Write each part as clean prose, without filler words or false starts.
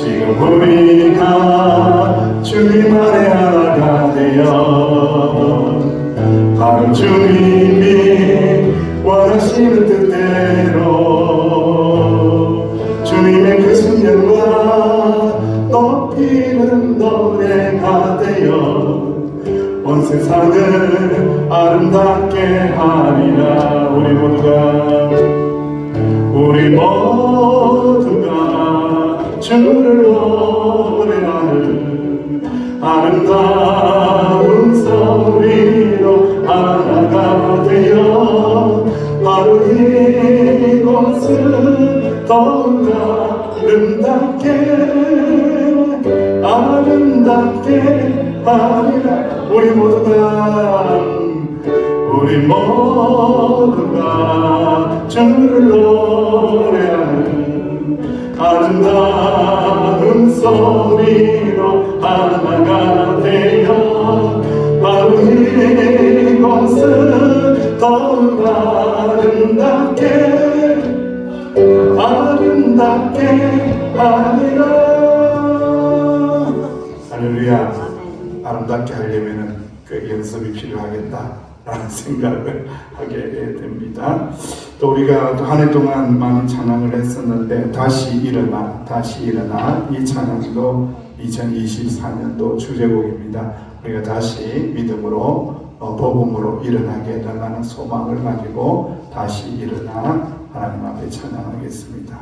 지금 우리가 주님 안에 하나가 되어 바로 주님이 원하시는 뜻대로 주님의 그 순간과 높이는 노래가 되어 온 세상을 아름답게 하리라. 우리 모두가 주를 노래하는 아름다운 소리로 하나가 되어 바로 이곳을 더욱 아름답게 하리라. 우리 모두가 주를 노래하는 아름다운 소리로 하나가 되어 바로 이곳을 더욱 아름답게 하리라. 할렐루야. 아름답게 하려면 그 연습이 필요하겠다라는 생각을 하게 됩니다. 또 우리가 또 한 해 동안 많은 찬양을 했었는데 다시 일어나 이 찬양도 2024년도 주제곡입니다. 우리가 다시 믿음으로 복음으로 일어나게 해달라는 소망을 가지고 다시 일어나 하나님 앞에 찬양하겠습니다.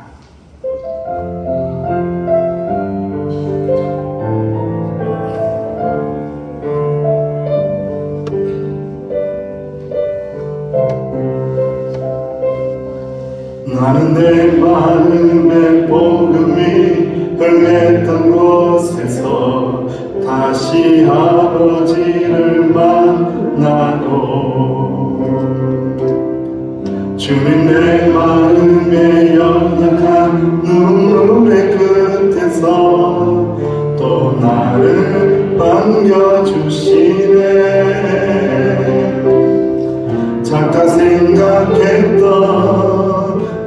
나는 내 마음의 복음이 흥했던 곳에서 다시 아버지를 만나고 주님 내 마음의 연약한 눈물의 끝에서 또 나를 반겨주시네. 작다 생각했던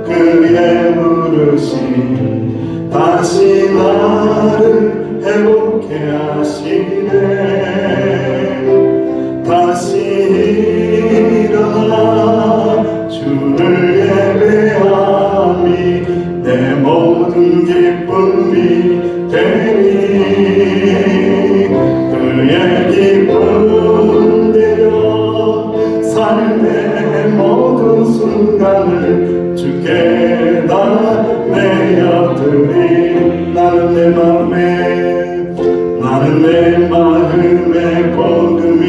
그의 부르심 다시 나를 회복케 하시네. 다시 일어나 주를 예배함이 내 모든 기쁨이 되니 그의 기쁨대로 삶의 모든 순간을 주께 다 내어드리. 나는 내 마음의 복음이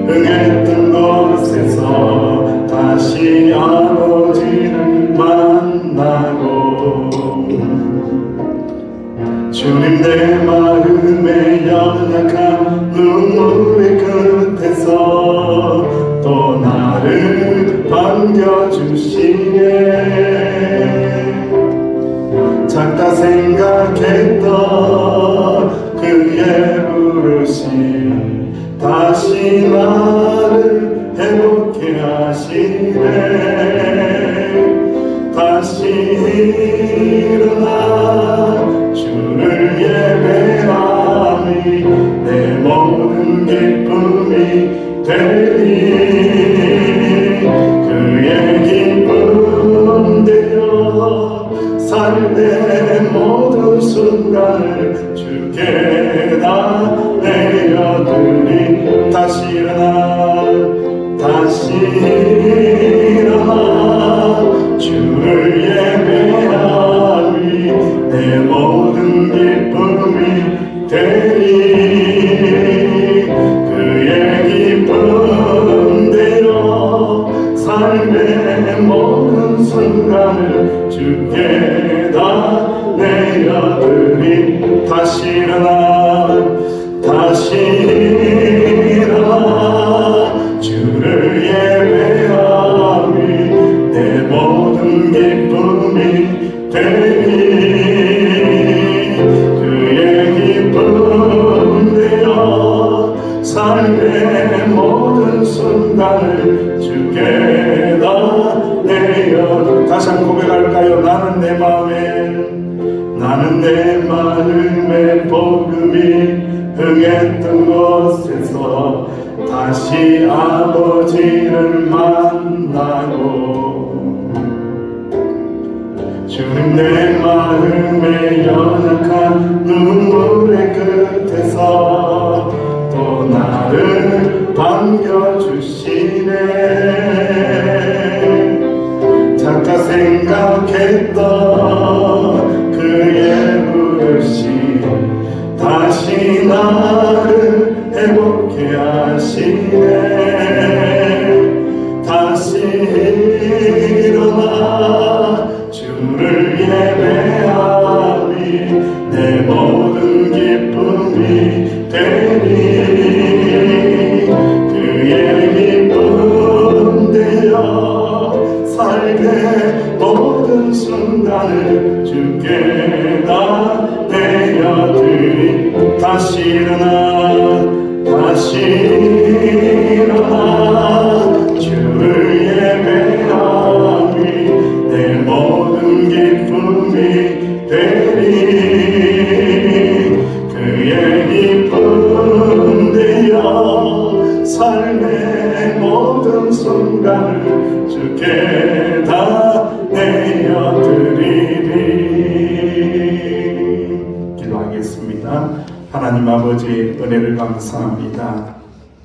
흥했던 곳에서 다시 아버지를 만나고 주님 내 마음의 연약한 눈물의 끝에서 또 나를 반겨주시네. 작다 생각했던 그의 부르심 다시 나를 회복케 하시네. 다시 일어나 주를 예배함이 내 모든 기쁨이 되니 그의 기쁨대로 삶의 모든 순간을 주께 다 내어드리. 다시 일어나 주를 예배함이 내 모든 기쁨이 되니 그의 기쁨대로 삶의 모든 순간을 주께 다 내어드리. 다시 일어나 주를 예배함이 내 모든 기쁨이 되니 그의 기쁨대로 삶의 모든 순간을 주께 다 내어. 다시 한번 고백할까요? 나는 나는 내 마음의 복음이 흥했던 곳에서 다시 아버지를 만나고 주님 내 마음의 연약한 눈물의 끝에서 또 나를 반겨주시네. 잠깐 생각했던 그의 부르심 다시 나를 회복해 하시네. 다시 일어나 주를 예배하니 내 모든 기쁨이 되니 그의 기쁨 되어 삶의 모든 순간을 주께 다 내어드리. 다시 일어나 주를 예배하니 내 모든 기쁨이 되니 그의 기쁨 되어 삶의 모든 순간을 주께 다 내어드리리. 기도하겠습니다. 하나님 아버지 은혜를 감사합니다.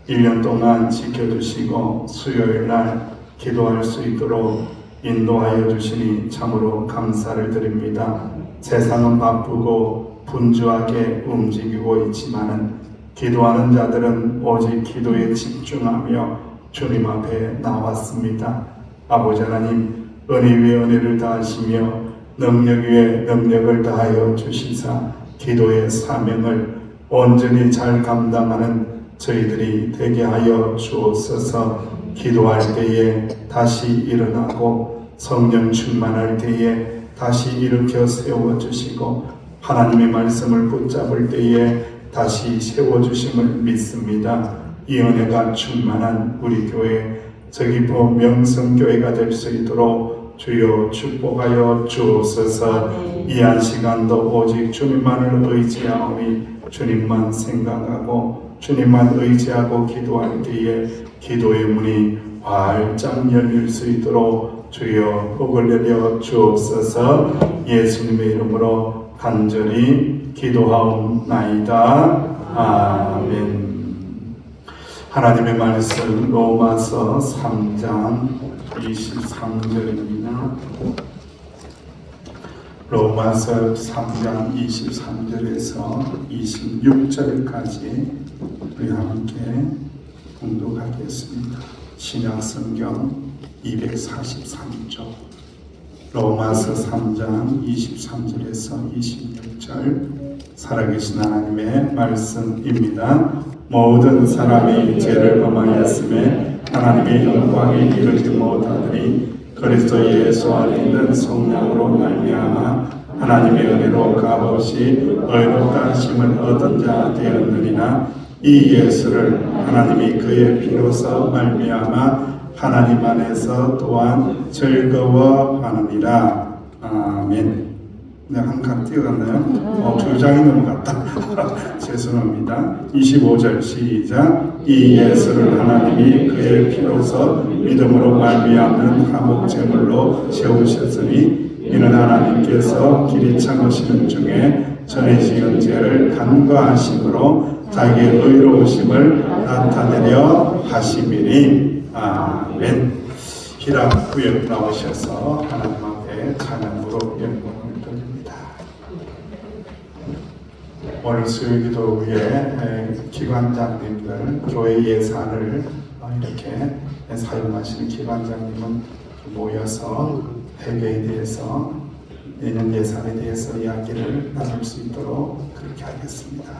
1년 동안 지켜주시고 수요일날 기도할 수 있도록 인도하여 주시니 참으로 감사를 드립니다. 세상은 바쁘고 분주하게 움직이고 있지만은 기도하는 자들은 오직 기도에 집중하며 주님 앞에 나왔습니다. 아버지 하나님 은혜 위에 은혜를 다하시며 능력 위에 능력을 다하여 주시사 기도의 사명을 온전히 잘 감당하는 저희들이 되게 하여 주옵소서. 기도할 때에 다시 일어나고 성령 충만할 때에 다시 일으켜 세워주시고 하나님의 말씀을 붙잡을 때에 다시 세워주심을 믿습니다. 이 은혜가 충만한 우리 교회 저기보 명성교회가 될 수 있도록 주여 축복하여 주옵소서. 이 한 시간도 오직 주님만을 의지하오니 주님만 생각하고 주님만 의지하고 기도할 때에 기도의 문이 활짝 열릴 수 있도록 주여 복을 내려 주옵소서. 예수님의 이름으로 간절히 기도하옵나이다. 아멘. 하나님의 말씀 로마서 3장 23절입니다. 로마서 3장 23절에서 26절까지 우리 함께 봉독하겠습니다. 신약성경 243쪽 로마서 3장 23절에서 26절 살아계신 하나님의 말씀입니다. 모든 사람이 죄를 범하였음에 하나님의 영광에 이르지 못하더니 그리스도 예수 안에 있는 성령으로 말미암아 하나님의 은혜로 값없이 의롭다 하심을 얻은 자 되었느니라. 이 예수를 하나님이 그의 피로서 말미암아 하나님 안에서 또한 즐거워하느니라. 아멘. 네, 한 칸 띄어갔나요? 2장이 넘어갔다. 죄송합니다. 25절 시작. 이 예수를 하나님이 그의 피로서 믿음으로 말미암는 화목제물로 세우셨으니 이는 하나님께서 길이 참으시는 중에 전에 지은 죄를 간과하심으로 자기의 의로우심을 나타내려 하심이니. 아멘. 기락 구역 나오셔서 하나님 앞에 찬양으로 영광을 돌립니다. 오늘 수요기도 후에 기관장님들 교회 예산을 이렇게 사용하시는 기관장님은 모여서 회계에 대해서 내년 예산에 대해서 이야기를 나눌 수 있도록 그렇게 하겠습니다.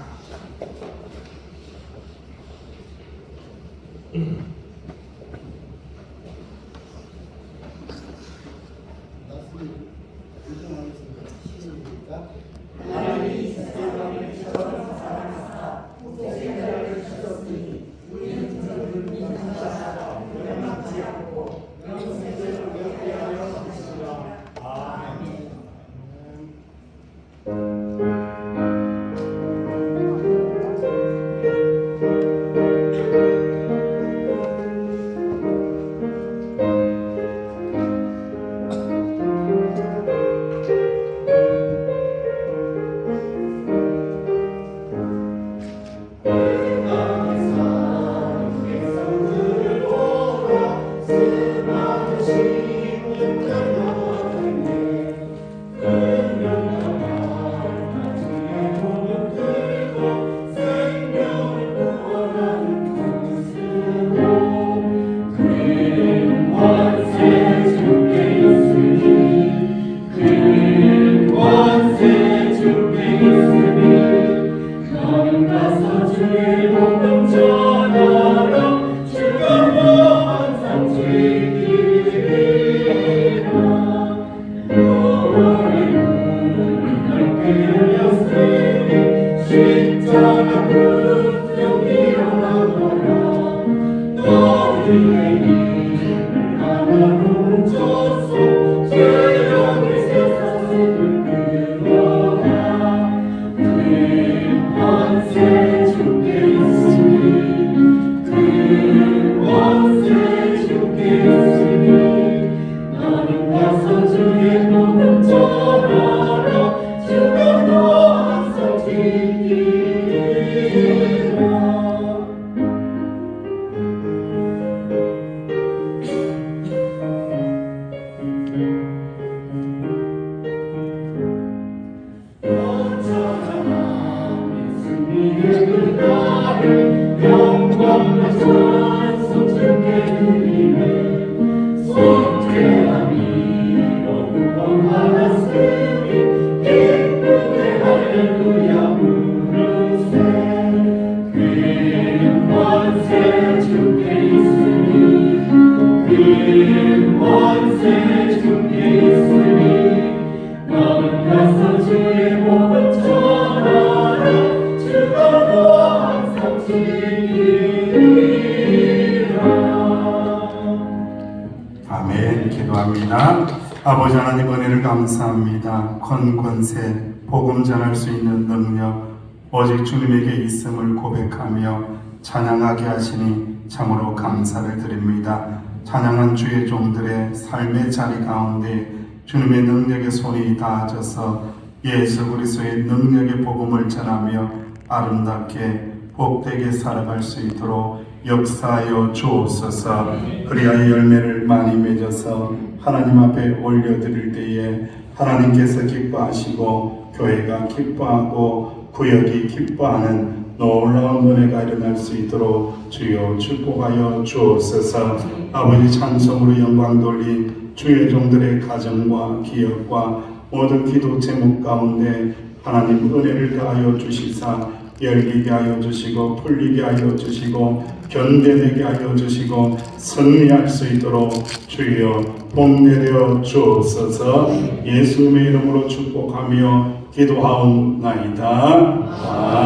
아멘. 기도합니다. 아버지 하나님 은혜를 감사합니다. 권세, 복음 전할 수 있는 능력 오직 주님에게 있음을 고백하며 찬양하게 하시니 참으로 감사를 드립니다. 찬양한 주의 종들의 삶의 자리 가운데 주님의 능력의 손이 닿아져서 예수 그리스도의 능력의 복음을 전하며 아름답게 복되게 살아갈 수 있도록 역사하여 주옵소서. 그리하여 열매를 많이 맺어서 하나님 앞에 올려드릴 때에 하나님께서 기뻐하시고 교회가 기뻐하고 구역이 기뻐하는 놀라운 은혜가 일어날 수 있도록 주여 축복하여 주옵소서. 아버지 찬송으로 영광 돌린 주의 종들의 가정과 기업과 모든 기도 제목 가운데 하나님 은혜를 다하여 주시사 열리게 하여 주시고 풀리게 하여 주시고 견뎌내게 하여 주시고 승리할 수 있도록 주여 봄내려 주옵소서. 예수님의 이름으로 축복하며 기도하옵나이다.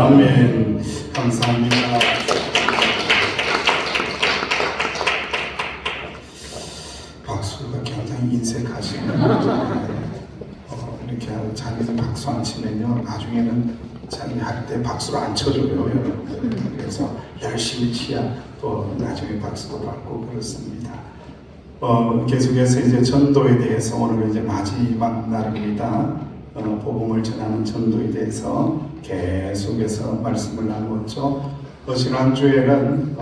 아멘. 감사합니다. 박수가 굉장히 인색하시네요. 이렇게 자기도 박수 안 치면요 나중에는 자기 할 때 박수를 안 쳐줘요, 여러분들. 그래서 열심히 치야 또 나중에 박수도 받고 그렇습니다. 계속해서 이제 전도에 대해서 오늘 이제 마지막 날입니다. 복음을 전하는 전도에 대해서 계속해서 말씀을 나누었죠. 지난주에는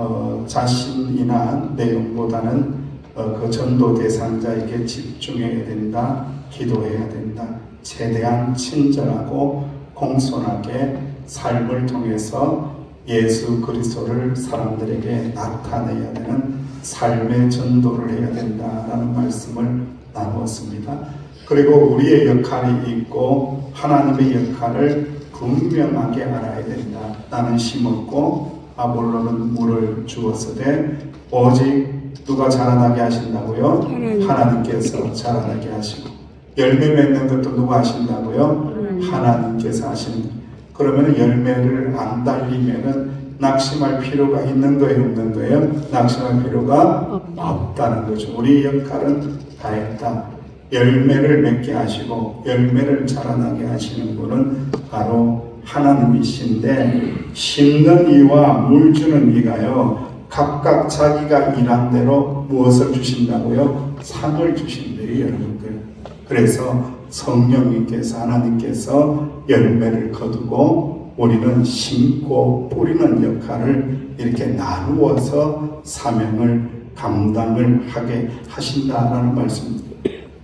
자신이나 내용보다는 그 전도 대상자에게 집중해야 된다, 기도해야 된다, 최대한 친절하고 공손하게 삶을 통해서 예수 그리스도를 사람들에게 나타내야 되는 삶의 전도를 해야 된다라는 말씀을 나누었습니다. 그리고 우리의 역할이 있고 하나님의 역할을 분명하게 알아야 된다. 나는 심었고 아볼로는 물을 주었으되 오직 누가 자라나게 하신다고요? 하나님께서 자라나게 하시고 열매 맺는 것도 누가 하신다고요? 하나님께서 하신다. 그러면 열매를 안 달리면은 낙심할 필요가 있는 거예요, 없는 거예요? 낙심할 필요가 없다는 거죠. 우리 역할은 다 했다. 열매를 맺게 하시고 열매를 자라나게 하시는 분은 바로 하나님이신데 심는 이와 물 주는 이가요 각각 자기가 일한 대로 무엇을 주신다고요? 상을 주신대요, 여러분들. 그래서 성령님께서 하나님께서 열매를 거두고 우리는 심고 뿌리는 역할을 이렇게 나누어서 사명을 감당을 하게 하신다라는 말씀입니다.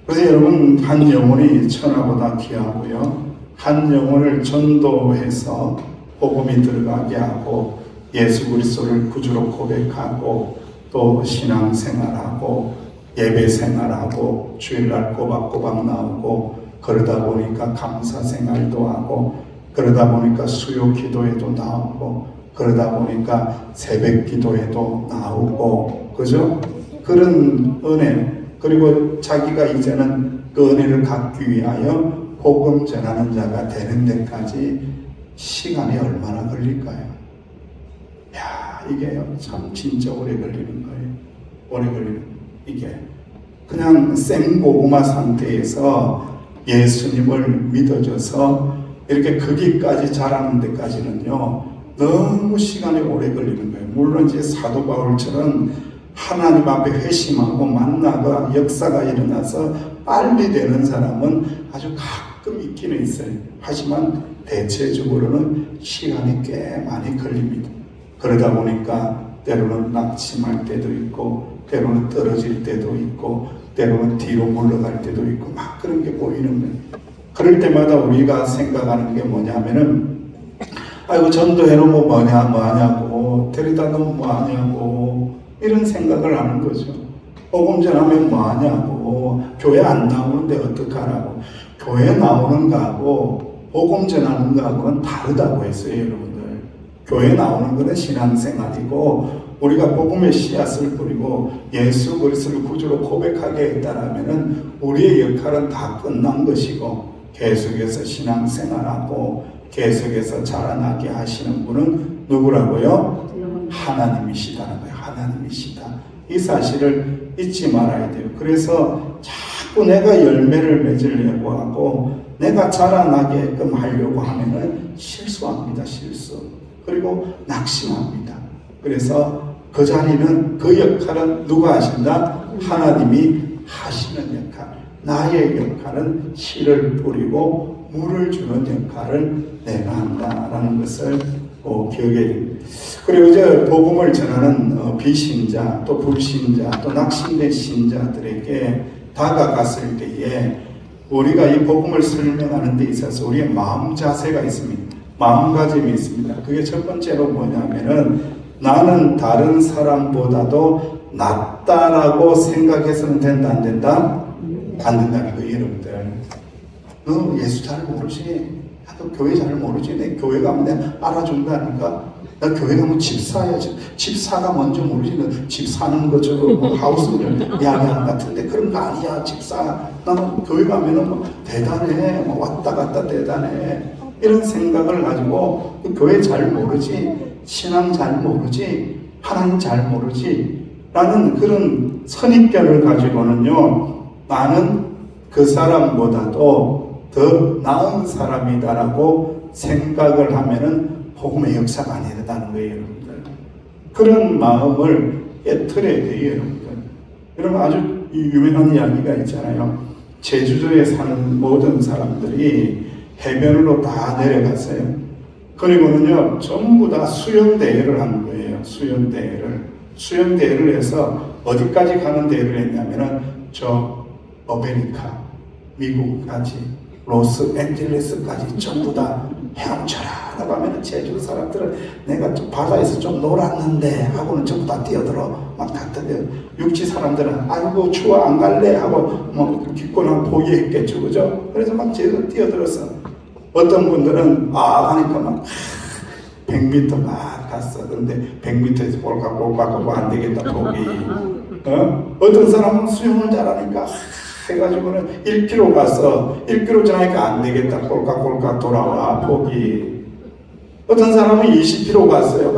그래서 여러분 한 영혼이 천하보다 귀하고요. 한 영혼을 전도해서 복음이 들어가게 하고 예수 그리스도를 구주로 고백하고 또 신앙생활하고 예배생활하고 주일날 꼬박꼬박 나오고 그러다 보니까 감사생활도 하고 그러다 보니까 수요 기도에도 나오고 그러다 보니까 새벽 기도에도 나오고 그죠? 그런 은혜 그리고 자기가 이제는 그 은혜를 갖기 위하여 복음 전하는 자가 되는 데까지 시간이 얼마나 걸릴까요? 야, 이게 참 진짜 오래 걸리는 거예요. 오래 걸리는 이게 그냥 생고구마 상태에서 예수님을 믿어줘서 이렇게 거기까지 자라는 데까지는요 너무 시간이 오래 걸리는 거예요. 물론 이제 사도 바울처럼 하나님 앞에 회심하고 만나가 역사가 일어나서 빨리 되는 사람은 아주 가끔 있기는 있어요. 하지만 대체적으로는 시간이 꽤 많이 걸립니다. 그러다 보니까 때로는 낙심할 때도 있고 때로는 떨어질 때도 있고 때로는 뒤로 물러갈 때도 있고 막 그런 게 보이는 거예요. 그럴 때마다 우리가 생각하는 게 뭐냐면은 아이고 전도해 놓으면 뭐하냐고, 데려다 놓으면 뭐하냐고, 이런 생각을 하는 거죠. 복음 전하면 뭐하냐고, 교회 안 나오는데 어떡하라고. 교회 나오는 거하고 복음 전하는 거하고는 다르다고 했어요, 여러분들. 교회 나오는 것은 신앙생활이고, 우리가 복음의 씨앗을 뿌리고 예수 그리스도를 구주로 고백하게 했다라면은 우리의 역할은 다 끝난 것이고, 계속해서 신앙생활하고 계속해서 자라나게 하시는 분은 누구라고요? 하나님이시다는 거예요. 하나님이시다. 이 사실을 잊지 말아야 돼요. 그래서 자꾸 내가 열매를 맺으려고 하고 내가 자라나게끔 하려고 하면은 실수합니다. 실수. 그리고 낙심합니다. 그래서 그 자리는, 그 역할은 누가 하신다? 하나님이 하시는 역할. 나의 역할은 씨를 뿌리고 물을 주는 역할을 내가 한다라는 것을 기억해야 됩니다. 그리고 이제 복음을 전하는 비신자, 또 불신자, 또 낙심된 신자들에게 다가갔을 때에 우리가 이 복음을 설명하는 데 있어서 우리의 마음 자세가 있습니다. 마음가짐이 있습니다. 그게 첫 번째로 뭐냐면은 나는 다른 사람보다도 낫다라고 생각해서는 된다, 안 된다? 안 된다는 거예요, 여러분들. 너 예수 잘 모르지? 너 교회 잘 모르지? 내 교회 가면 내가 알아준다니까? 나 교회 가면 집 사야지. 집 사가 먼저 모르지. 너 집 사는 거 저거 하우스를 야간 같은데 그런 거 아니야. 집 사. 나는 교회 가면은 뭐 대단해. 뭐 왔다 갔다 대단해. 이런 생각을 가지고 교회 잘 모르지. 신앙 잘 모르지. 하나님 잘 모르지. 라는 그런 선입견을 가지고는요, 나는 그 사람보다도 더 나은 사람이다라고 생각을 하면은 복음의 역사가 안 일어나는 거예요, 여러분들. 그런 마음을 깨트려야 돼요, 여러분들. 여러분, 아주 유명한 이야기가 있잖아요. 제주도에 사는 모든 사람들이 해변으로 다 내려갔어요. 그리고는요, 전부 다 수영대회를 한 거예요. 수영대회를 해서 어디까지 가는 대회를 했냐면은 저 아메리카, 미국까지, 로스앤젤레스까지 전부 다 헤엄쳐라 라고 하면 제주도 사람들은 내가 좀 바다에서 좀 놀았는데 하고는 전부 다 뛰어들어 막 갔던데, 육지 사람들은 아이고 추워 안 갈래 하고 뭐 기권하고 포기했겠죠, 그죠? 그래서 막 제주도 뛰어들었어. 어떤 분들은 하니까 막 100m 막 갔어. 근데 100m에서 꼴깍꼴깍하고 안 되겠다 포기. 어떤 사람은 수영을 잘하니까 해가지고는 1km 갔어. 1km 지나니까 안 되겠다. 꼴깍꼴깍 돌아와. 포기. 어떤 사람은 20km 갔어요.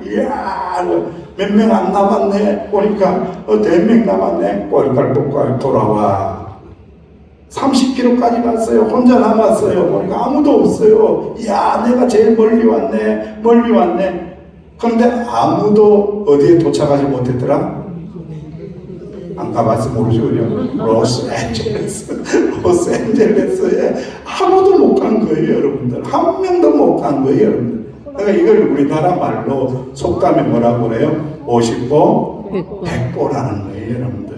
이야, 몇 명 안 남았네. 보니까 4명 남았네. 꼴깍꼴깍 돌아와. 30km까지 갔어요. 혼자 남았어요. 보니까 아무도 없어요. 이야, 내가 제일 멀리 왔네. 그런데 아무도 어디에 도착하지 못했더라? 안 가봐서 모르죠, 로스앤젤레스에 아무도 못 간 거예요, 여러분들. 한 명도 못 간 거예요, 여러분들. 그러니까 이걸 우리나라 말로 속담에 뭐라고 그래요? 50보, 100보라는 거예요, 여러분들.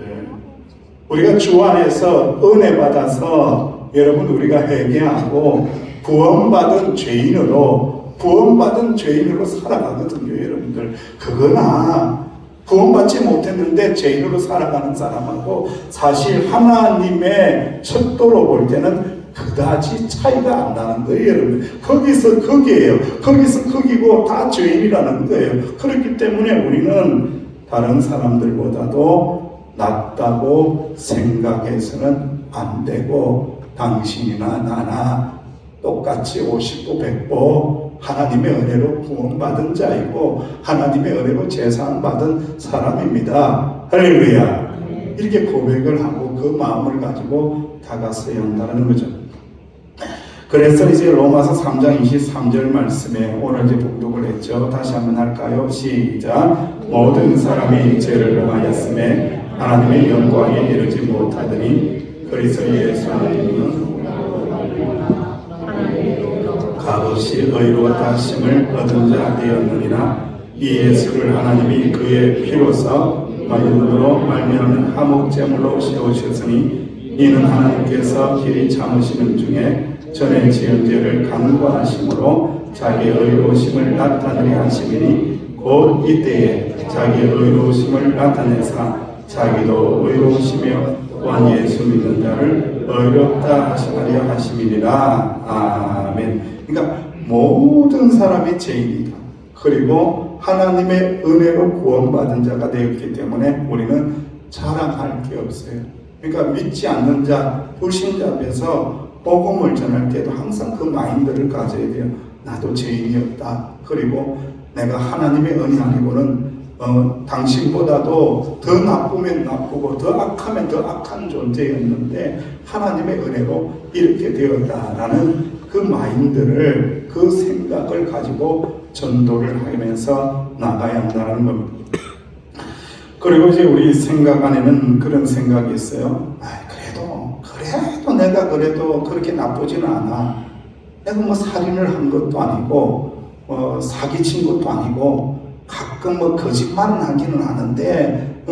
우리가 주 안에서 은혜 받아서 여러분 우리가 회개하고 구원받은 죄인으로 살아가거든요, 여러분들. 그거나 구원받지 못했는데 죄인으로 살아가는 사람하고 사실 하나님의 척도로 볼 때는 그다지 차이가 안 나는 거예요, 여러분. 거기서 거기예요. 거기서 거기고 다 죄인이라는 거예요. 그렇기 때문에 우리는 다른 사람들보다도 낫다고 생각해서는 안 되고, 당신이나 나나 똑같이 50보 100보 하나님의 은혜로 구원받은 자이고 하나님의 은혜로 제사받은 사람입니다. 할렐루야. 이렇게 고백을 하고 그 마음을 가지고 다가서야 한다는 거죠. 그래서 이제 로마서 3장 23절 말씀에 오늘 이제 봉독을 했죠. 다시 한번 할까요? 시작. 모든 사람이 죄를 범하였음에 하나님의 영광에 이르지 못하더니 그리스도 예수 안에는 값없이 의로웠다 하심을 얻은 자 되었느니라. 이 예수를 하나님이 그의 피로써 마음으로 말미암는 화목제물로 세우셨으니 이는 하나님께서 길이 참으시는 중에 전에 지은 죄를 간구하심으로 자기 의로우심을 나타내려 하심이니 곧 이때에 자기 의로우심을 나타내사 자기도 의로우시며 또한 예수 믿는 자를 의롭다 하시려 하심이니라. 아멘. 그러니까 모든 사람이 죄인이다. 그리고 하나님의 은혜로 구원받은 자가 되었기 때문에 우리는 자랑할 게 없어요. 그러니까 믿지 않는 자, 불신자 앞에서 복음을 전할 때도 항상 그 마인드를 가져야 돼요. 나도 죄인이었다. 그리고 내가 하나님의 은혜 아니고는 당신보다도 더 나쁘면 나쁘고 더 악하면 더 악한 존재였는데 하나님의 은혜로 이렇게 되었다라는 그 마인드를, 그 생각을 가지고 전도를 하면서 나가야 한다는 겁니다. 그리고 이제 우리 생각 안에는 그런 생각이 있어요. 그래도 내가 그래도 그렇게 나쁘지는 않아. 내가 뭐 살인을 한 것도 아니고 사기친 것도 아니고 가끔 뭐 거짓말은 하기는 하는데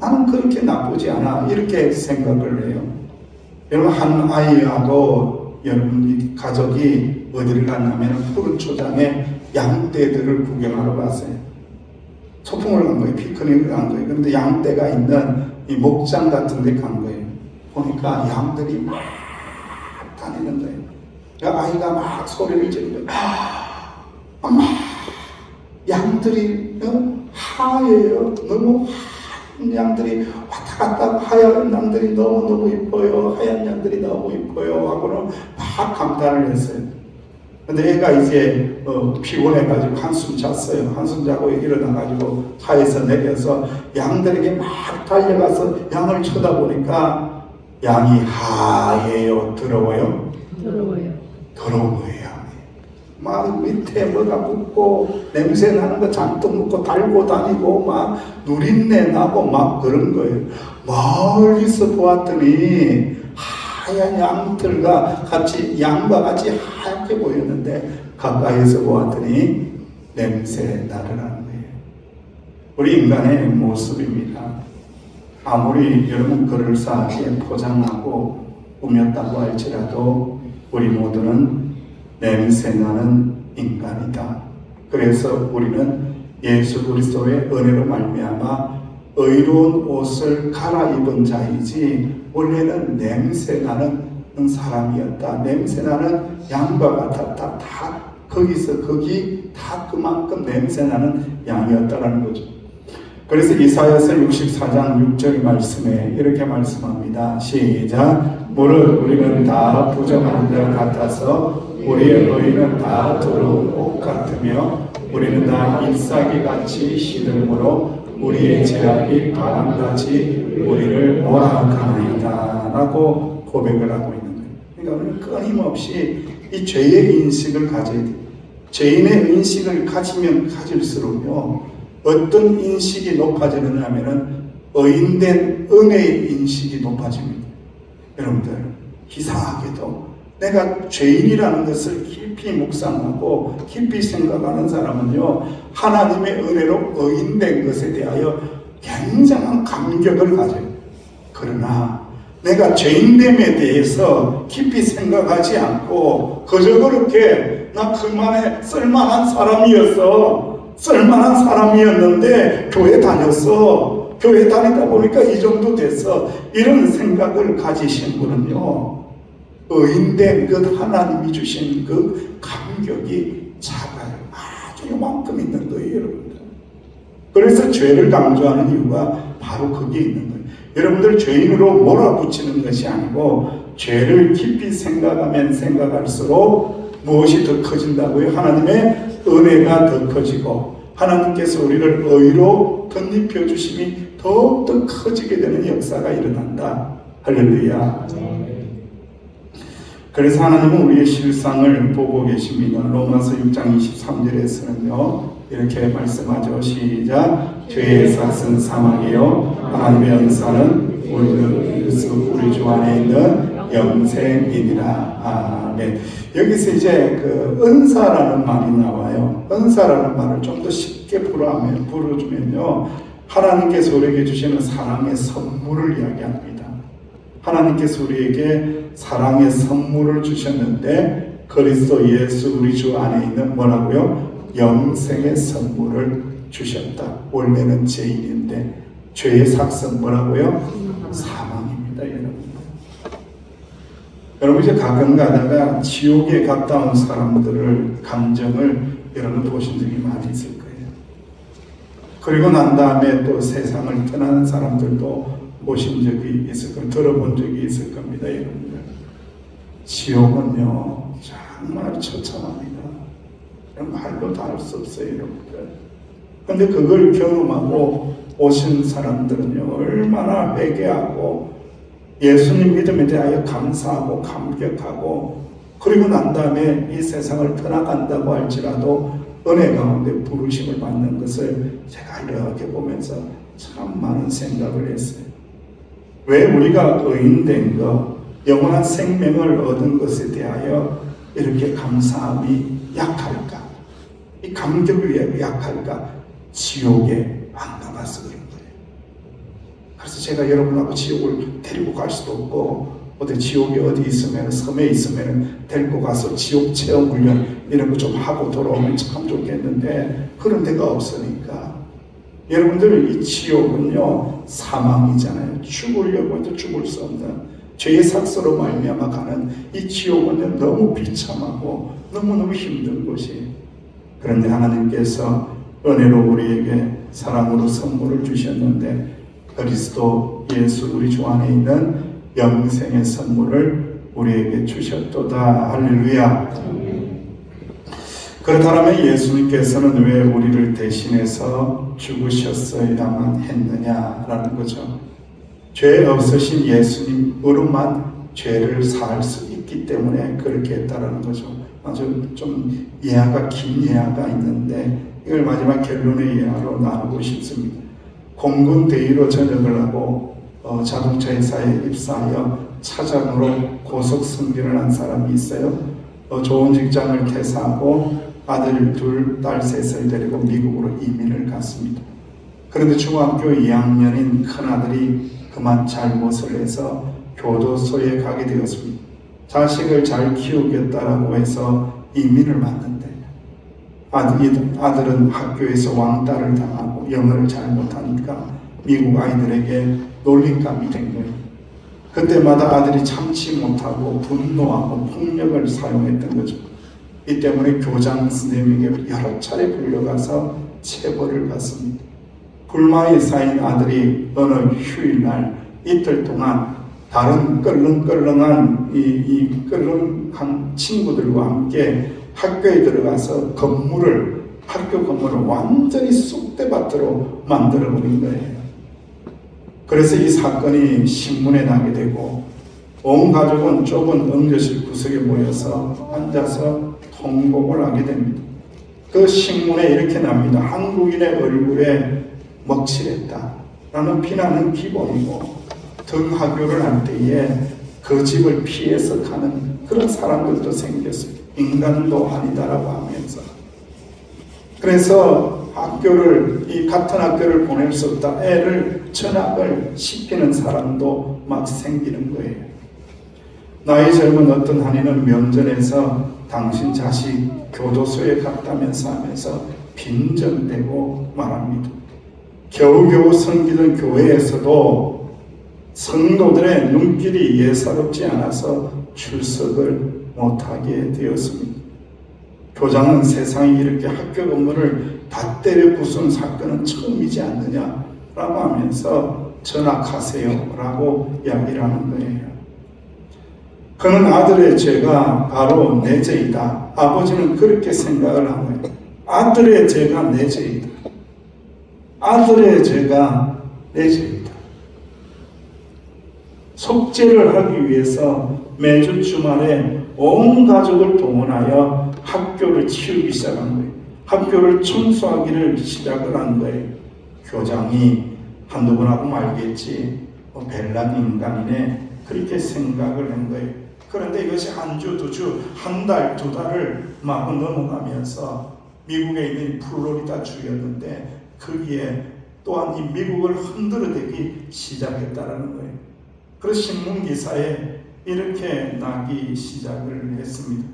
나는 그렇게 나쁘지 않아. 이렇게 생각을 해요. 여러분, 한 아이하고 여러분 가족이 어디를 갔냐면 푸른 초장에 양떼들을 구경하러 갔어요. 소풍을 간 거예요. 피크닉을 간 거예요. 그런데 양떼가 있는 이 목장 같은 데 간 거예요. 보니까 양들이 막 다니는 거예요. 그러니까 아이가 막 소리를 지르고 엄마, 양들이 하얘요. 너무 하얀 양들이 왔다 갔다 하얀 양들이 너무너무 이뻐요. 하얀 양들이 너무 이뻐요. 하고는 막 감탄을 했어요. 근데 애가 이제 피곤해가지고 한숨 잤어요. 한숨 자고 일어나가지고 차에서 내려서 양들에게 막 달려가서 양을 쳐다보니까 양이 하얘요? 더러워요? 더러운 거예요. 막 밑에 뭐가 묻고 냄새 나는 거 잔뜩 묻고 달고 다니고 막 누린내 나고 막 그런 거예요. 멀리서 보았더니 하얀 양들과 같이, 양과 같이 하얗게 보였는데 가까이서 보았더니 냄새 나더라는 거예요. 우리 인간의 모습입니다. 아무리 여러분 그럴싸하게 포장하고 꾸몄다고 할지라도 우리 모두는 냄새나는 인간이다. 그래서 우리는 예수 그리스도의 은혜로 말미암아 의로운 옷을 갈아입은 자이지 원래는 냄새나는 사람이었다. 냄새나는 양과 같았다. 다 거기서 거기 다 그만큼 냄새나는 양이었다라는 거죠. 그래서 이사야서 64장 6절 말씀에 이렇게 말씀합니다. 시작. 무릇 우리는 다 부정한 자 같아서 우리의 의는 다 더러운 옷 같으며 우리는 다 잎사귀같이 시들므로 우리의 죄악이 바람같이 우리를 오락하나이다 라고 고백을 하고 있는 거예요. 그러니까 우리는 끊임없이 이 죄의 인식을 가져야 돼요. 죄인의 인식을 가지면 가질수록요 어떤 인식이 높아지느냐면은 의인된 은혜의 인식이 높아집니다. 여러분들, 이상하게도 내가 죄인이라는 것을 깊이 묵상하고 깊이 생각하는 사람은요 하나님의 은혜로 의인된 것에 대하여 굉장한 감격을 가져요. 그러나 내가 죄인됨에 대해서 깊이 생각하지 않고 그저 그렇게 나 그만에 쓸만한 사람이었는데 교회 다녔어. 교회 다니다 보니까 이 정도 됐어. 이런 생각을 가지신 분은요 의인된 그 하나님이 주신 그 감격이 작아요. 아주 요만큼 있는 거예요, 여러분들. 그래서 죄를 강조하는 이유가 바로 거기에 있는 거예요. 여러분들 죄인으로 몰아붙이는 것이 아니고 죄를 깊이 생각하면 생각할수록 무엇이 더 커진다고요? 하나님의 은혜가 더 커지고 하나님께서 우리를 의로 덧입혀 주심이 더욱더 커지게 되는 역사가 일어난다. 할렐루야. 그래서 하나님은 우리의 실상을 보고 계십니다. 로마서 6장 23절에서는요 이렇게 말씀하죠. 시작. 죄의 삭은 사망이요 하나님의 은사는 우리 주 안에 있는 영생이니라. 아멘. 여기서 이제 그 은사라는 말이 나와요. 은사라는 말을 좀 더 쉽게 풀어주면요 하나님께서 우리에게 주시는 사랑의 선물을 이야기합니다. 하나님께서 우리에게 사랑의 선물을 주셨는데 그리스도 예수 우리 주 안에 있는 뭐라고요? 영생의 선물을 주셨다. 원래는 죄인인데 죄의 삭은 뭐라고요? 사망입니다, 여러분. 여러분 이제 가끔 가다가 지옥에 갔다 온 사람들을 감정을 여러분 보신 적이 많이 있을 거예요. 그리고 난 다음에 또 세상을 떠나는 사람들도 보신 적이 있을 겁니다. 들어본 적이 있을 겁니다, 여러분들. 지옥은요 정말 처참합니다. 말로 다 할 수 없어요, 여러분들. 근데 그걸 경험하고 오신 사람들은요 얼마나 회개하고 예수님 믿음에 대하여 감사하고 감격하고 그리고 난 다음에 이 세상을 떠나간다고 할지라도 은혜 가운데 부르심을 받는 것을 제가 이렇게 보면서 참 많은 생각을 했어요. 왜 우리가 의인된 것, 영원한 생명을 얻은 것에 대하여 이렇게 감사함이 약할까? 이 감격이 왜 약할까? 지옥에 안 가봐서 그런 거예요. 그래서 제가 여러분하고 지옥을 데리고 갈 수도 없고 어디 지옥이 어디 있으면 섬에 있으면 데리고 가서 지옥 체험 훈련 이런 거 좀 하고 돌아오면 참 좋겠는데 그런 데가 없으니까 여러분들 이 지옥은요 사망이잖아요. 죽으려고 해도 죽을 수 없는 죄의 삭스로 말미암아 가는 이 지옥은 너무 비참하고 너무너무 힘든 곳이. 그런데 하나님께서 은혜로 우리에게 사랑으로 선물을 주셨는데 그리스도 예수 우리 주 안에 있는 영생의 선물을 우리에게 주셨도다. 할렐루야. 그렇다면 예수님께서는 왜 우리를 대신해서 죽으셨어야만 했느냐라는 거죠. 죄 없으신 예수님으로만 죄를 살 수 있기 때문에 그렇게 했다라는 거죠. 아주 좀 예화가 긴 예화가 있는데 이걸 마지막 결론의 예화로 나누고 싶습니다. 공군 대위로 전역을 하고 자동차 회사에 입사하여 차장으로 고속 승진을 한 사람이 있어요. 좋은 직장을 퇴사하고 아들 둘, 딸 셋을 데리고 미국으로 이민을 갔습니다. 그런데 중학교 2학년인 큰아들이 그만 잘못을 해서 교도소에 가게 되었습니다. 자식을 잘 키우겠다라고 해서 이민을 왔는데 아들은 학교에서 왕따를 당하고 영어를 잘 못하니까 미국 아이들에게 놀림감이 된 거예요. 그때마다 아들이 참지 못하고 분노하고 폭력을 사용했던 거죠. 이 때문에 교장 선생님에게 여러 차례 불려가서 체벌을 받습니다. 불만이 쌓인 아들이 어느 휴일날 이틀 동안 다른 끌렁끌렁한 이 끌렁한 친구들과 함께 학교에 들어가서 학교 건물을 완전히 쑥대밭으로 만들어버린 거예요. 그래서 이 사건이 신문에 나게 되고 온 가족은 좁은 응접실 구석에 모여서 앉아서 통곡을 하게 됩니다. 그 신문에 이렇게 납니다. 한국인의 얼굴에 먹칠했다 라는 비난은 기본이고 등하교를 할 때에 그 집을 피해서 가는 그런 사람들도 생겼어요. 인간도 아니다라고 하면서. 그래서 이 같은 학교를 보낼 수 없다. 애를 전학을 시키는 사람도 막 생기는 거예요. 나이 젊은 어떤 한이는 면전에서 당신 자식 교도소에 갔다면서 하면서 빈정대고 말합니다. 겨우겨우 섬기던 교회에서도 성도들의 눈길이 예사롭지 않아서 출석을 못하게 되었습니다. 교장은 세상에 이렇게 학교 건물을 다 때려 부순 사건은 처음이지 않느냐라고 하면서 전학하세요 라고 이야기를 하는 거예요. 그는 아들의 죄가 바로 내 죄이다. 아버지는 그렇게 생각을 한 거예요. 아들의 죄가 내 죄이다. 아들의 죄가 내 죄이다. 속죄를 하기 위해서 매주 주말에 온 가족을 동원하여 학교를 치우기 시작한 거예요. 학교를 청소하기를 시작을 한 거예요. 교장이 한두 번 하고 말겠지. 벨란 인간이네. 그렇게 생각을 한 거예요. 그런데 이것이 한 주, 두 주, 한 달, 두 달을 막 넘어가면서 미국에 있는 플로리다 주였는데 거기에 또한 이 미국을 흔들어대기 시작했다라는 거예요. 그 신문기사에 이렇게 나기 시작을 했습니다.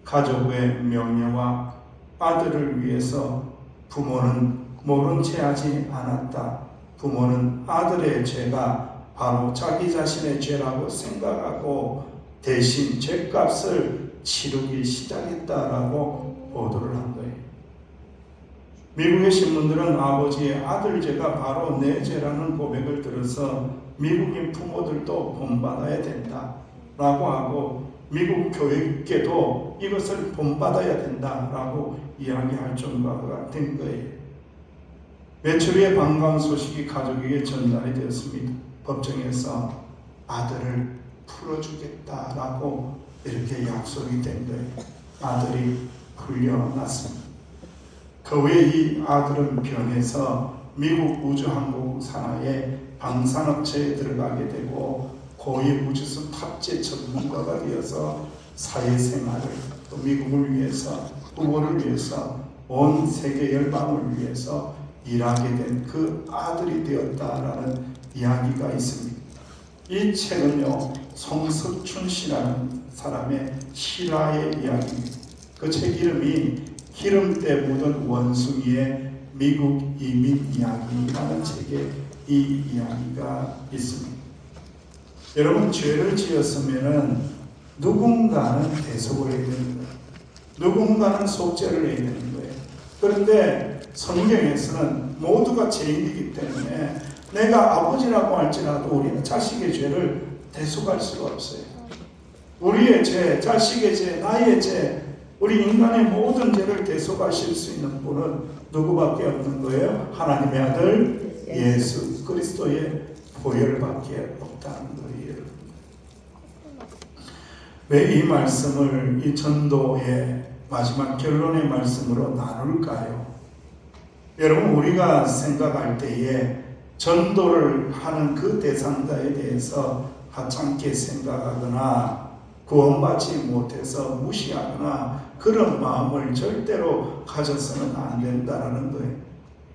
가족의 명예와 아들을 위해서 부모는 모른 채 하지 않았다. 부모는 아들의 죄가 바로 자기 자신의 죄라고 생각하고 대신 죄값을 치르기 시작했다라고 보도를 한 거예요. 미국의 신문들은 아버지의 아들 죄가 바로 내 죄라는 고백을 들어서 미국인 부모들도 본받아야 된다라고 하고 미국 교육계도 이것을 본받아야 된다라고 이야기할 정도가 된 거예요. 며칠 후에 반가운 소식이 가족에게 전달이 되었습니다. 법정에서 아들을 풀어주겠다라고 이렇게 약속이 된 거예요. 아들이 풀려났습니다. 그 후에 이 아들은 변해서 미국 우주항공 산하의 방산업체에 들어가게 되고 고위 우주선 탑재 전문가가 되어서 사회생활을 또 미국을 위해서 부모를 위해서 온 세계 열방을 위해서 일하게 된 그 아들이 되었다라는 이야기가 있습니다. 이 책은요 송석춘 씨라는 사람의 실화의 이야기입니다. 그 책 이름이 기름때 묻은 원숭이의 미국 이민 이야기라는 책에 이 이야기가 있습니다. 여러분 죄를 지었으면은 누군가는 대속을 해야 되는 거예요. 누군가는 속죄를 해야 되는 거예요. 그런데 성경에서는 모두가 죄인이기 때문에 내가 아버지라고 할지라도 우리는 자식의 죄를 대속할 수가 없어요. 우리의 죄, 자식의 죄, 나의 죄, 우리 인간의 모든 죄를 대속하실 수 있는 분은 누구밖에 없는 거예요? 하나님의 아들 예수 그리스도의 보혈밖에 없다는 거예요. 왜 이 말씀을 이 전도의 마지막 결론의 말씀으로 나눌까요? 여러분 우리가 생각할 때에 전도를 하는 그 대상자에 대해서 하찮게 생각하거나 구원받지 못해서 무시하거나 그런 마음을 절대로 가져서는 안 된다는 거예요.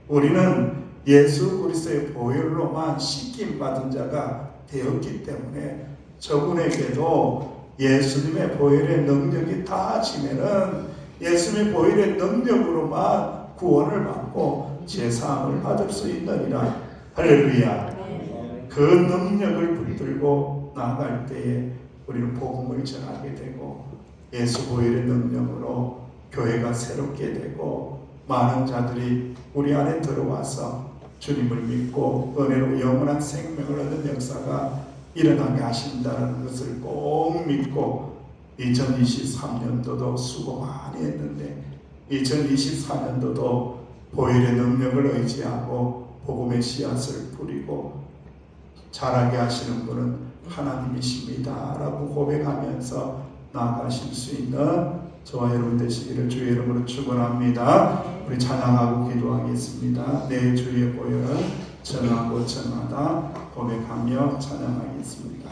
우리는 예수 그리스도의 보혈로만 씻김 받은 자가 되었기 때문에 저분에게도 예수님의 보혈의 능력이 닿아지면은 예수님의 보혈의 능력으로만 구원을 받고 제사함을 받을 수 있느니라. 할렐루야. 그 능력을 붙들고 나아갈 때에 우리는 복음을 전하게 되고 예수 보혈의 능력으로 교회가 새롭게 되고 많은 자들이 우리 안에 들어와서 주님을 믿고 은혜로 영원한 생명을 얻는 역사가 일어나게 하신다는 것을 꼭 믿고 2023년도도 수고 많이 했는데 2024년도도 보혈의 능력을 의지하고 복음의 씨앗을 뿌리고 자라게 하시는 분은 하나님이십니다 라고 고백하면서 나아가실 수 있는 저와 여러분 되시기를 주의 이름으로 축원합니다. 우리 찬양하고 기도하겠습니다. 내 주의 보혈은 전하고 전하다 고백하며 찬양하겠습니다.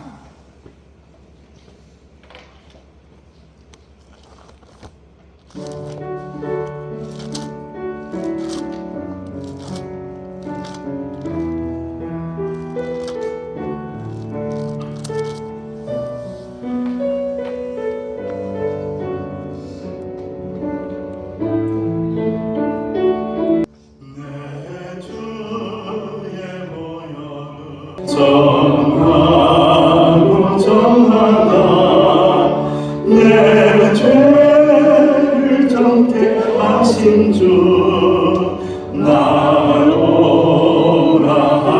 전하고 전하다 내 죄를 정케 하신 주 나오라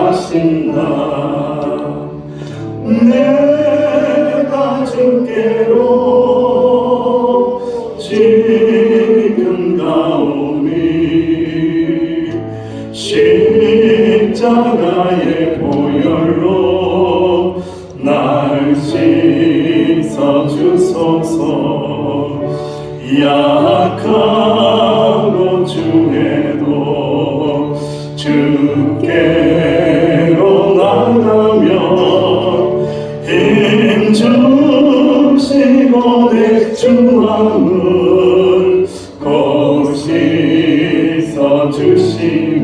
하신다. 내가 주께로 지금 가오니 십자가의 보혈로 날 씻어 주소서. 약하고 중에도 주께로 나가면 힘 주시고 내 중앙을 곧 씻어 주시네.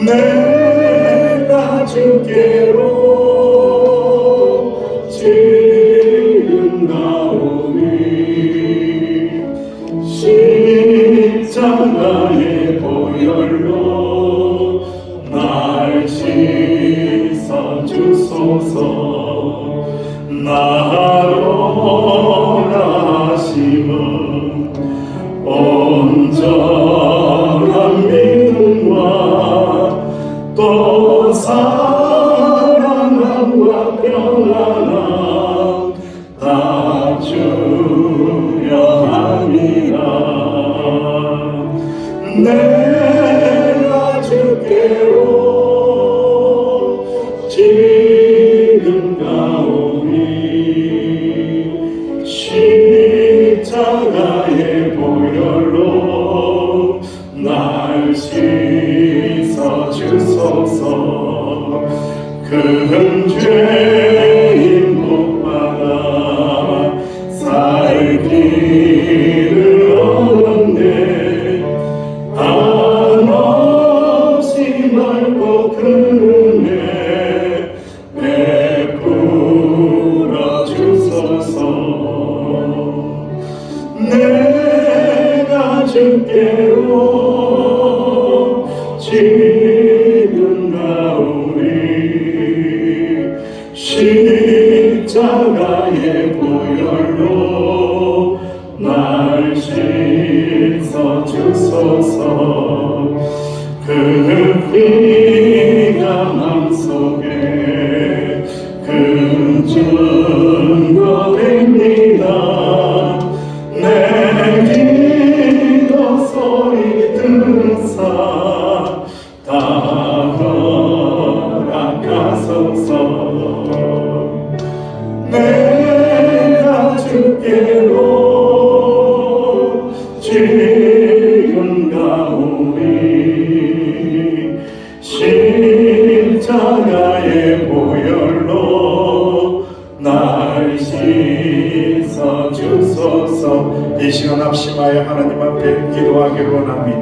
내가 주께로 온전한 믿음과 또 사랑함과 평안함 다 주려 함이라. 내가 주께로 지금 가오니 십자가의 보혈로 날 씻어 주소서. 큰 죄인 복받아 살 길을 얻었네. 한없이 넓고 큰 은혜 베풀어 주소서. 내가 주께로 지금 가오니 십자가의 보혈로 날 씻어 주소서. 그 피가 맘속에 그 증거됩니다. 내 기도 소리 들으사 다 허락하소서. 내가 주께로 지금 가오니 십자가의 보혈로 날 씻어 주소서. 이 시간 합심하여 하나님 앞에 기도하기를 원하니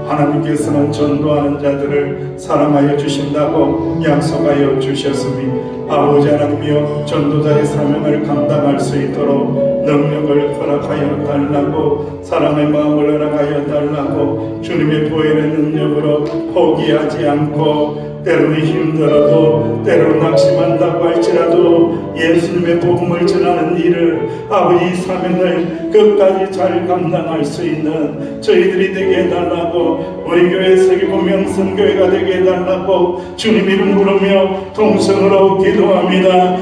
하나님께서는 전도하는 자들을 사랑하여 주신다고 약속하여 주셨으니 아버지 하나님이여 전도자의 사명을 감당할 수 있도록 능력을 허락하여 달라고 사랑의 마음을 허락하여 달라고 주님의 보혈의 능력으로 포기하지 않고 때로는 힘들어도 때로는 낙심한다고 할지라도 예수님의 복음을 전하는 일을 아버지 사명을 끝까지 잘 감당할 수 있는 저희들이 되게 해달라고 우리 교회 서귀포 명성교회가 되게 해달라고 주님 이름 부르며 동성으로 기도합니다.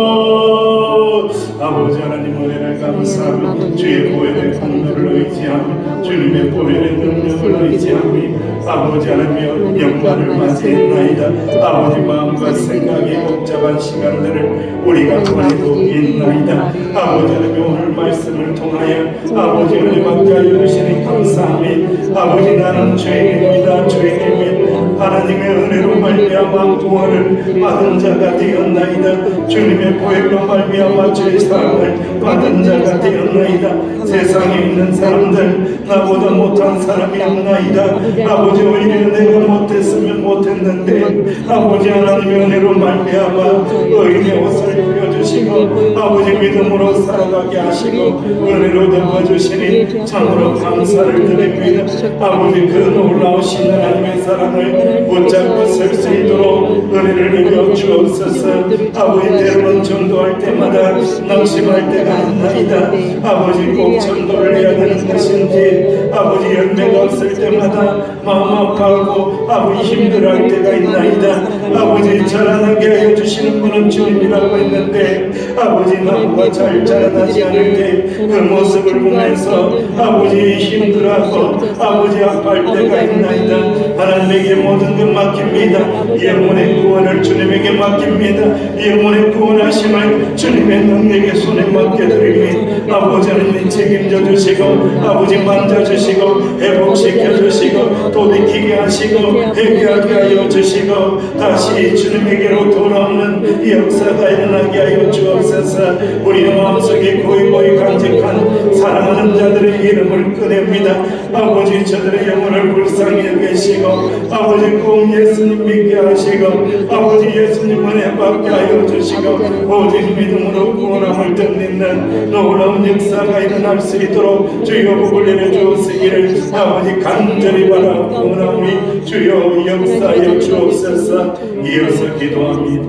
주여 아버지 하나님 은혜를 감사하며 주의 보혈의 강물을 의지하며 주님의 보혈의 능력을 의지하며 아버지 하나님여 영광을 맞이했나이다. 아버지 마음과 생각이 복잡한 시간들을 우리가 보내고 있나이다. 아버지 하나님 오늘 말씀을 통하여 아버지 은혜 받게 하여 주시니 감사하며 아버지 나는 죄인입니다. 죄인입니다. 하나님의 은혜로 말미암아 구원을 받은 자가 되었나이다. 주님의 보혈로 말미암아 죄 사함을 받은 자가 되었나이다. 세상에 있는 사람들 나보다 못한 사람이 없나이다. 아버지 오히려 내가 못했으면 못했는데 아버지 하나님의 은혜로 말미암아 의인의 옷을 입혀주시고 아버지 믿음으로 살아가게 하시고 은혜로 덮어주시니 참으로 감사를 드립니다. 아버지 그 놀라우신 하나님의 사랑을 붙잡고 설 수 있도록 은혜를 입혀 주옵소서. 아버지 때로는 전도할 때마다 낙심할 때가 있나이다. 아버지 꼭 전도를 해야 되는 것인지 아버지 열매가 없을 때마다 마음 아파하고 아버지 힘들어할 때가 있나이다. 아버지 자라나게 하여 주시는 분은 주님이라고 했는데 아버지 나무가 잘 자라나지 않을 때 그 모습을 보면서 아버지 힘들어하고 아버지 아파할 때가 있나이다. 하나님에게 모든 것 맡깁니다. 영혼의 구원을 주님에게 맡깁니다. 영혼의 구원하심을 주님의 능력의 손에 맡겨드립니다. 아버지 하나님 책임져 주시고 아버지 만져주시고 회복시켜 주시고 돌이키게 하시고 회개하게 하여 주시고 다시 주님에게로 돌아오는 역사가 일어나게 하여 주옵소서. 우리의 마음속에 고이 간직한 사랑하는 자들의 이름을 꺼냅니다. 아버지 저들의 영혼을 불쌍히 여기시고 아버지 꼭 예수님 믿게 하시고 아버지 예수님 은혜 받게 하여 주시고 오직 믿음으로 구원함을 듣는 놀라운 역사가 일어날 수 있도록 주여 복을 내려 주옵시기를 아버지 간절히 바라옵나오니 주여 역사하여 주옵소서. 이어서 기도합니다.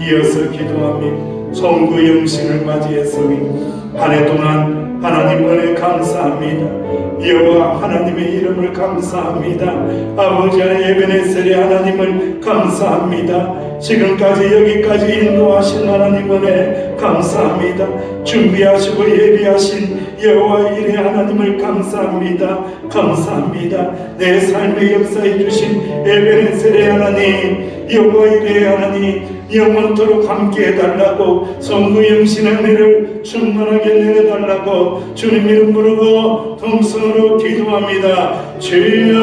이어서 기도합니다. 성구 영신을 맞이했으니 한 해 동안 하나님 은혜 감사합니다. 여호와 하나님의 이름을 감사합니다. 아버지 하나님 에베네셀의 하나님을 감사합니다. 지금까지 여기까지 인도하신 하나님 은혜 감사합니다. 준비하시고 예비하신 여호와 이레 하나님을 감사합니다. 감사합니다. 내 삶의 역사해 주신 에베네셀의 하나님, 여호와 이레 하나님, 영원토록 함께 해달라고 성부 영신의 은혜를 충만하게 내려달라고 주님 이름 부르고 동성으로 기도합니다. 주여,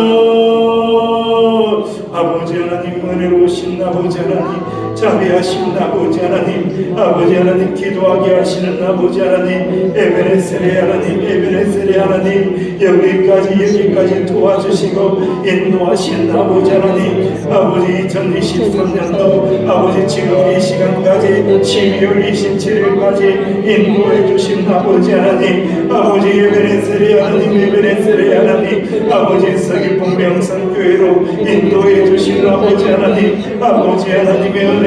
아버지 하나님 은혜로우신 아버지 하나님, 자비하신 아버지 하나님, 아버지 하나님 기도하게 하시는 아버지 하나님, 에베네셀의 하나님, 에베네셀의 하나님, 여기까지 도와주시고 인도하신 아버지 하나님, 아버지 2023년도 아버지 지금 이 시간까지 12월 27일까지 인도해 주신 아버지 하나님, 아버지 에베네셀의 하나님, 에베네셀의 하나님, 아버지 서귀포 명성교회로 인도해 주신 아버지 하나님, 아버지 하나님의 은혜,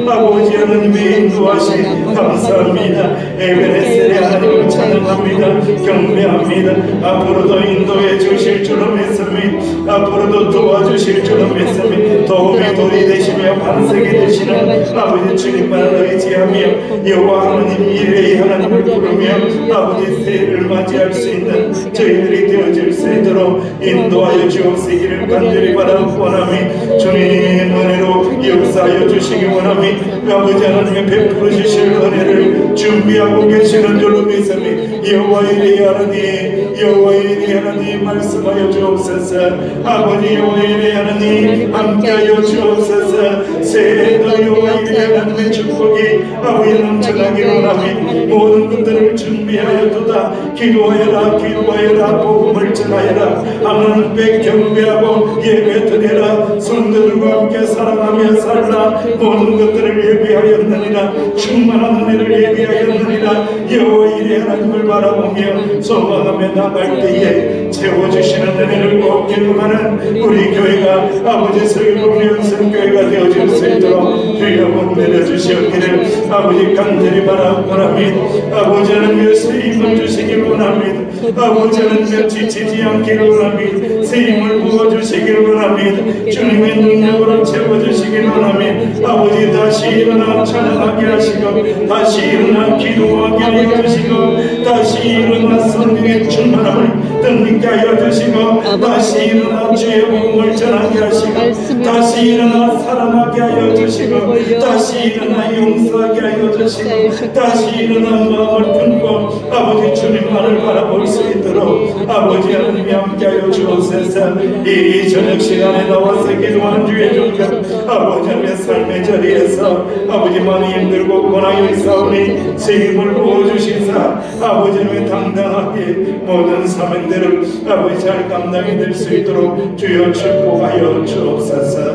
아버지 하나님의 인도하심 감사합니다. 에베네셀의 하나님을 찬양합니다. 경배합니다. 앞으로도 인도해 주실 줄로 믿습니다. 앞으로도 도와주실 줄로 믿습니다. 도움의 돌이 되시며 반석이 되시는 아버지 주님만을 의지하며 여호와 하나님 이레의 하나님을 부르며 아버지 새해를 맞이할 수 있는 저희들이 되어질 수 있도록 인도하여 주옵시기를 간절히 바라고 원하며 주님 은혜로 역사하여 주시기 원하며 아버지 하나님의 베풀어 주실 은혜를 준비하고 계시는 줄로 믿습니다. 여호와 이레의 하나님, 여호와 이레의 하나님 말씀하여 주옵소서. 아버지 여호와 이레의 하나님 함께하여 주옵소서. 새해도 여호와 이레의 하나님의 축복이 아버지 넘쳐나기 원하며 모든 것들을 준비하여 두다. 기도하여라, 기도하여라, 복음을 전하여라, 하나님 께 경배하고 예배 드리라. 성도들과 함께 사랑하며 살라. 모든 것들을 예비하였느니라. 충만한 은혜를 예비하였느니라. 여호와 이레 하나님을 바라보며 소망하며 나갈 때에 채워주시는 은혜를 꼭 기록하는 우리 교회가 아버지 서귀포 명성교회가 되어질 수 있도록 주여 복 내려주시옵기를 아버지 간절히 바라고 원합니다. 아버지 하나님의 쓰임을 주시기를 원합니다. 아버지 하나님의 지치지 않기를 원합니다. 쓰임을 부어주시기를 원합니다. 주님의 능력으로 채워주시기를 원합니다. 아버지 다시 일어나 찬양하게 하시고 다시 일어나 기도하게 하여 주시고 다시 일어나 성령의 충만함을 뜻있게 하여 주시고 다시 일어나 주의 복음을 전하게 하시고 다시 일어나 사랑하게 하여 주시고 다시 일어나 용서하게 하여 주시고 다시 일어나 마음을 품고 아버지 주님만을 바라볼 수 있도록 아버지 하나님이 함께하여 주옵소서. 이 저녁 시간에 나와서 기도하는 주의 종들 아버지 하나님의 삶의 자리에서 아버지 많이 힘들고 고난이 있사오니 책임을 부어주시사 아버지 하나님의 당당하게 모든 사명들을 아버지 잘 감당이 될 수 있도록 주여 축복하여 주옵소서.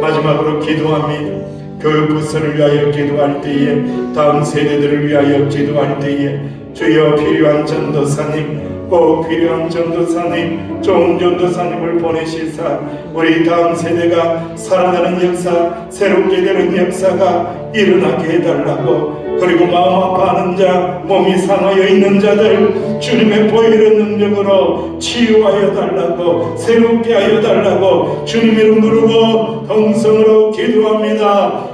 마지막으로 기도합니다. 교육 부서를 위하여 기도할 때에 다음 세대들을 위하여 기도할 때에 주여 필요한 전도사님 꼭 필요한 전도사님 좋은 전도사님을 보내시사 우리 다음 세대가 살아나는 역사 새롭게 되는 역사가 일어나게 해달라고 그리고 마음 아파하는 자 몸이 상하여 있는 자들 주님의 보혈의 능력으로 치유하여 달라고 새롭게 하여 달라고 주님 이름 부르고 동성으로 기도합니다.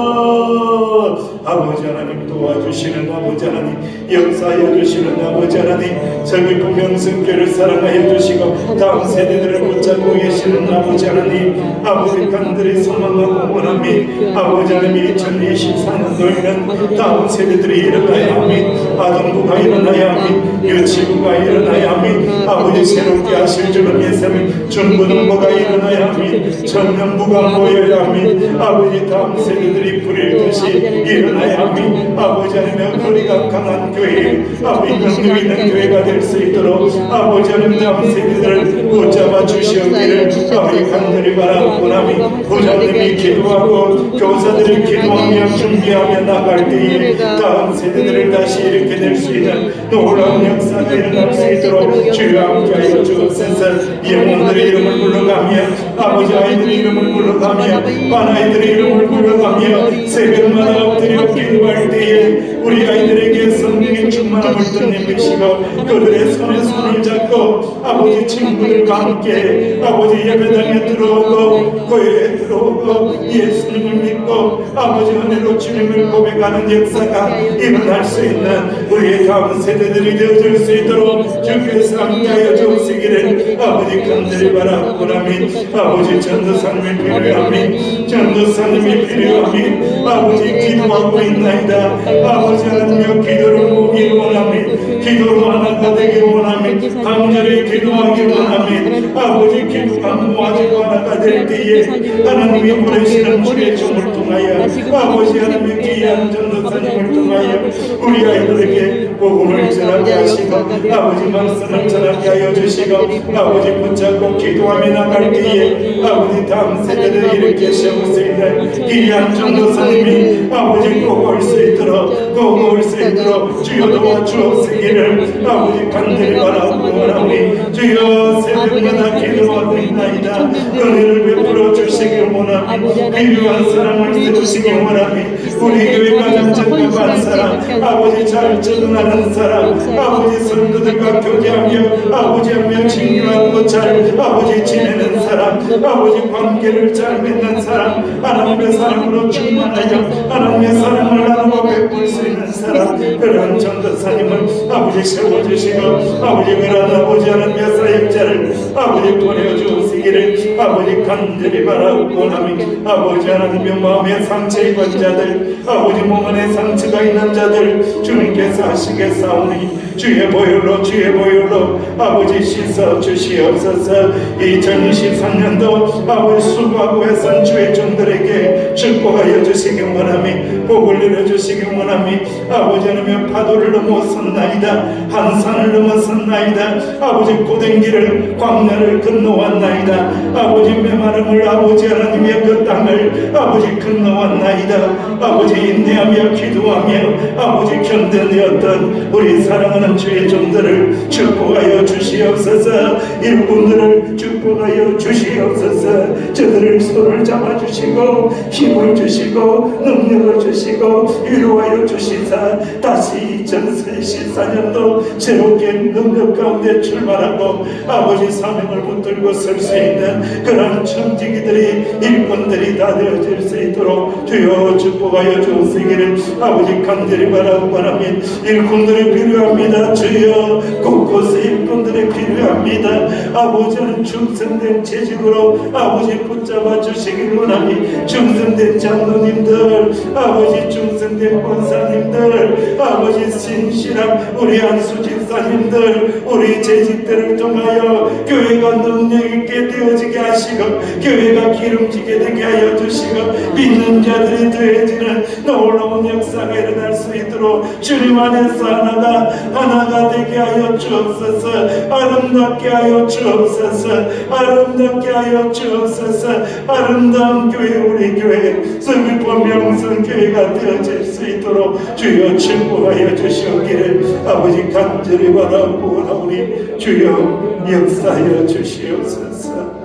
주여 아버지 하나님 도와주시는 아버지 하나님 역사하여 주시는 아버지 하나님 서귀포 명성교회를 사랑하여 주시고 다음 세대들을 붙잡고 계시는 아버지 하나님 아버지 간절히 소망하고 원합니다. 아버지 하나님 2024년도에는 다음 세대들이 일어나야 합니다. 아동부가 일어나야 합니다. 유치부가 일어나야 합니다. 아버지 새롭게 하실 줄은 예수님 중고등부가 일어나야 합니다. 청년부가 모여야 합니다. 아버지 다음 세대들이 불일 듯이 일어나야 합니다. 아버지 하나님 우리가 강한 교회 아버지 능력 있는 교회가 될 수 있도록 아버지 하나님 다음 세대들을 붙잡아 주시옵기를 아버지 간절히 바라고 원합니다. 부자들이 기도하고 교사들이 기도하며 준비하며 나갈 때에 다음 다음 세대들을 다시 일으켜 낼 수 있는 놀라운 역사가 일어날 수 있도록 주여 함께하여 주옵소서. 영혼들의 이름을 불러가며 아버지 아이들의 이름을 불러가며 반아이들의 이름을 불러가며 새벽마다 엎드려 기도할 때에 우리 아이들에게 성령의 충만함을 덧입으시고 그들의 손에 손을 잡고 아버지 친구들과 함께 아버지 예배당에 들어오고 교회에 들어오고 예수님을 믿고 아버지 은혜로 주님을 고백하는 역사가 일어날 수 있는 우리의 다음 세대들이 되어줄 수 있도록 주께서 함께하여 주시기를 아버지 간절히 바라보나니 아버지 전도사님이 필요하니 전도사님이 필요하니 아버지 기도하고 있나이다. 아버지 하나님여 기도를 모으기 원하니 기도로 하나가 되기 원하니 간절히 기도하기 원하니 아버지 기도가 모아지고 하나가 될 때에 하나님이 보내시는 주의 종을 통하여 아버지 하나님의 귀한 전도사님을 통하여 우리 아이들에게 복음을 전하게 하시고 아버지 말씀을 전하게 하여 주시고 아버지 붙잡고 기도하며 나갈 때에 아버지 다음 세대를 일으켜 세울 수 있는 귀한 전도사님이 아버지 꼭 올 수 있도록 꼭 올 수 있도록 주여 도와주옵시기를 아버지 간절히 바라오니 주여 새벽마다 기도하고 있나이다. 은혜를 베풀어 주시기 원하니 필요한 사람을 세우시기 원하니 우리 교회 가장장과 반사람 아버지 잘 적응하는 사람 아버지 성도들과 교제하며 아버지 하며 친구하고 잘 아버지 지내는 사람 아버지 관계를 잘 맺는 사람 하나님의 사랑으로 충만하여 하나님의 사랑을 나누고 베풀 수 있는 사람 그런 전도사님을 아버지 세워주시고 아버지 그런 아버지 하나님의 사역자를 아버지 보내주시기를 아버지 간절히 바라고 원하니 아버지 하나님의 마음의 상처 입은 자들 아버지 몸 안에 상처가 있는 자들 주님께서 하시겠사오니 주의 보혈로 아버지 씻어 주시옵소서. 2023년도 아버지 수고하고 애쓴 주의 종들에게 축복하여 주시기 원하니 복을 내려주시기 원하니 아버지 하나님의 파도를 넘어섰나이다. 한 산을 넘어섰나이다. 아버지 고된 길을 광야를 건너왔나이다. 아버지 메마름을 아버지 하나님의 그 땅을 아버지 건너왔나이다. 아버지 인내하며 기도하며 아버지 견뎌내었던 우리 사랑하는 주의 종들을 축복하여 주시옵소서. 일꾼들을 축복하여 주시옵소서. 저들을 손을 잡아주시고 힘을 주시고 능력을 주시고 위로하여 주시사 다시 2014년도 새롭게 능력 가운데 출발하고 아버지 사명을 붙들고 설 수 있는 그런 청지기들이 일꾼들이 다 되어질 수 있도록 주여 축복하여 주시기를 아버지 간절히 바라옵나니 일꾼들이 필요합니다. 주여 곳곳에 일꾼들이 필요합니다. 아버지는 충성된 재직으로 아버지 붙잡아 주시기 원하니 충성된 장로님들 아버지 충성된 권사님들 아버지 신실한 우리 안수 집사님들 우리 재직들을 통하여 교회가 능력 있게 되어지게 하시고 교회가 기름지게 되게 하여 주시고 믿는 자들이 더해지는 놀라운 역사가 일어날 수 있도록 주님 안에서 하나가 되게 하여 주옵소서. 아름답게 하여 주옵소서. 아름답게 하여 주옵소서. 아름다운 교회 우리 교회 성일포 명성교회가 되어질 수 있도록 주여 축복하여 주시옵기를 아버지 간절히 바라고 나오니 주여 역사하여 주시옵소서.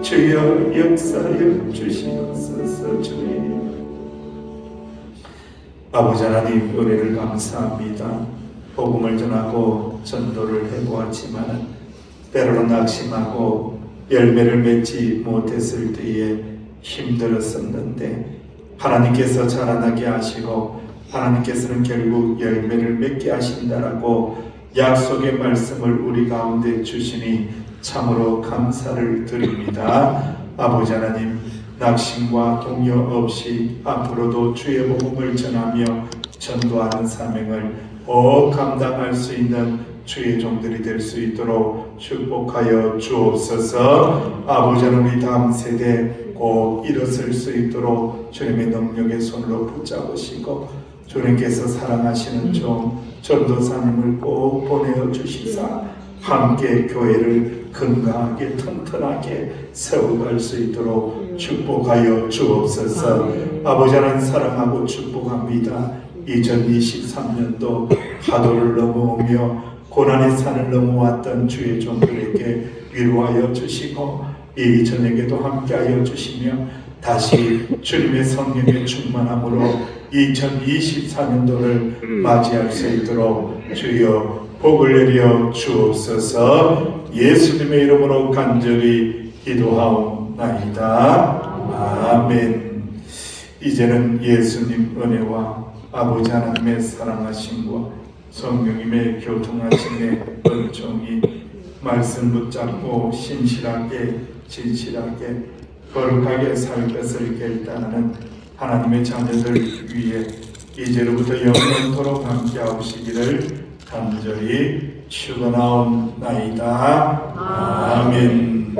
주여 역사하여 주시옵소서. 주님 아버지 하나님 은혜를 감사합니다. 복음을 전하고 전도를 해보았지만 때로는 낙심하고 열매를 맺지 못했을 때에 힘들었었는데 하나님께서 자라나게 하시고 하나님께서는 결국 열매를 맺게 하신다라고 약속의 말씀을 우리 가운데 주시니 참으로 감사를 드립니다. 아버지 하나님 낙심과 동요 없이 앞으로도 주의 복음을 전하며 전도하는 사명을 감당할 수 있는 주의 종들이 될 수 있도록 축복하여 주옵소서. 아버지 하나님 우리 다음 세대 꼭 일어설 수 있도록 주님의 능력의 손으로 붙잡으시고 주님께서 사랑하시는 종 전도사님을 꼭 보내어 주시사 함께 교회를 건강하게 튼튼하게 세워갈 수 있도록 축복하여 주옵소서. 아버지 하나님 사랑하고 축복합니다. 2023년도 파도를 넘어오며 고난의 산을 넘어왔던 주의 종들에게 위로하여 주시고 이 저녁에도 함께하여 주시며 다시 주님의 성령의 충만함으로 2024년도를 맞이할 수 있도록 주여 복을 내려 주옵소서. 예수님의 이름으로 간절히 기도하옵나이다. 아멘. 이제는 예수님 은혜와 아버지 하나님의 사랑하심과 성령님의 교통하심의 은총이 말씀 붙잡고 신실하게 진실하게 거룩하게 살 것을 결단하는 하나님의 자녀들 위해 이제로부터 영원토록 함께하시기를 간절히 축원하옵나이다. 아멘.